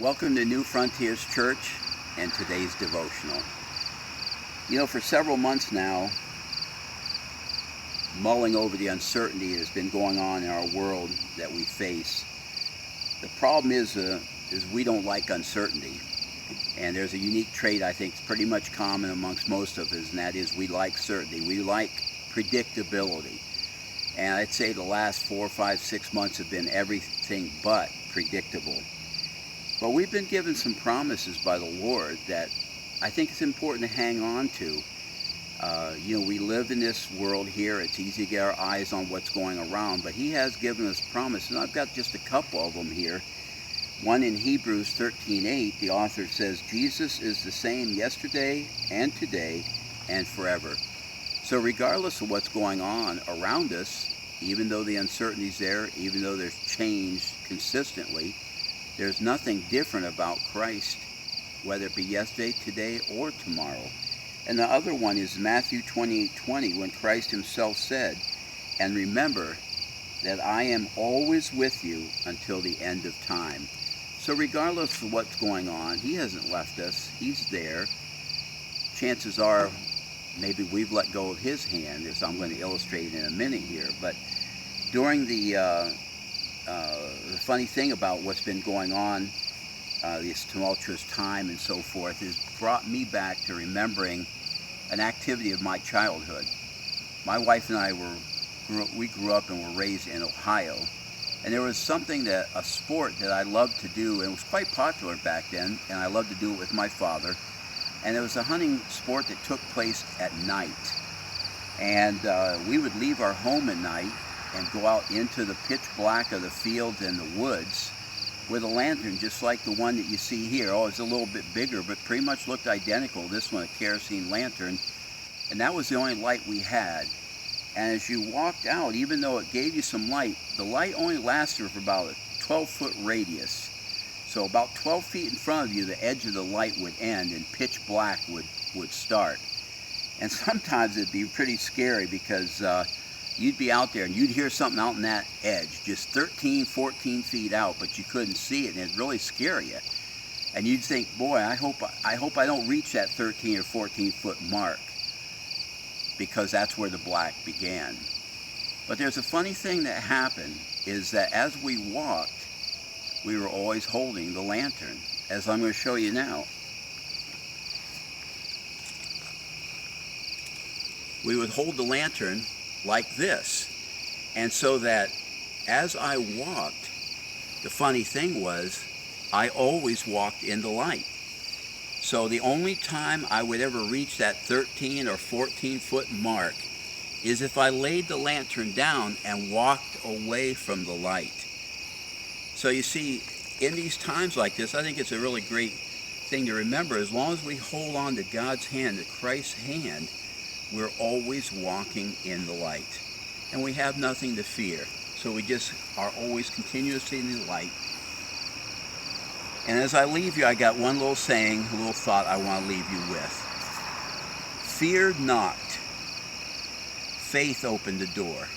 Welcome to New Frontiers Church and today's devotional. For several months now, mulling over the uncertainty that has been going on in our world that we face, the problem is we don't like uncertainty. And there's a unique trait I think is pretty much common amongst most of us, and that is we like certainty. We like predictability. And I'd say the last 4, 5, 6 months have been everything but predictable. But we've been given some promises by the Lord that I think it's important to hang on to. We live in this world here. It's easy to get our eyes on what's going around, but He has given us promises. And I've got just a couple of them here. One in Hebrews 13:8, the author says, Jesus is the same yesterday and today and forever. So regardless of what's going on around us, even though the uncertainty's there, even though there's change consistently, there's nothing different about Christ, whether it be yesterday, today, or tomorrow. And the other one is Matthew 28:20, when Christ Himself said, "And remember that I am always with you until the end of time." So regardless of what's going on, He hasn't left us. He's there. Chances are maybe we've let go of His hand, as I'm going to illustrate in a minute here. But during the funny thing about what's been going on, this tumultuous time and so forth, has brought me back to remembering an activity of my childhood. My wife and I grew up and were raised in Ohio, and there was a sport that I loved to do, and it was quite popular back then, and I loved to do it with my father. And it was a hunting sport that took place at night. And we would leave our home at night and go out into the pitch black of the fields and the woods with a lantern just like the one that you see here. Oh, it's a little bit bigger, but pretty much looked identical. This one, a kerosene lantern. And that was the only light we had. And as you walked out, even though it gave you some light, the light only lasted for about a 12-foot radius. So about 12 feet in front of you, the edge of the light would end and pitch black would start. And sometimes it'd be pretty scary because you'd be out there and you'd hear something out in that edge, just 13, 14 feet out, but you couldn't see it, and it'd really scare you. And you'd think, boy, I hope I don't reach that 13 or 14 foot mark, because that's where the black began. But there's a funny thing that happened, is that as we walked, we were always holding the lantern, as I'm going to show you now. We would hold the lantern like this. And so that as I walked, the funny thing was, I always walked in the light. So the only time I would ever reach that 13 or 14 foot mark is if I laid the lantern down and walked away from the light. So you see, in these times like this, I think it's a really great thing to remember. As long as we hold on to God's hand, to Christ's hand, we're always walking in the light. And we have nothing to fear. So we just are always continuously in the light. And as I leave you, I got one little saying, a little thought I want to leave you with. Fear not. Faith opened the door,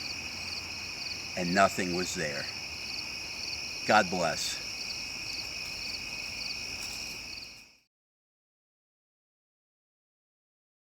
and nothing was there. God bless.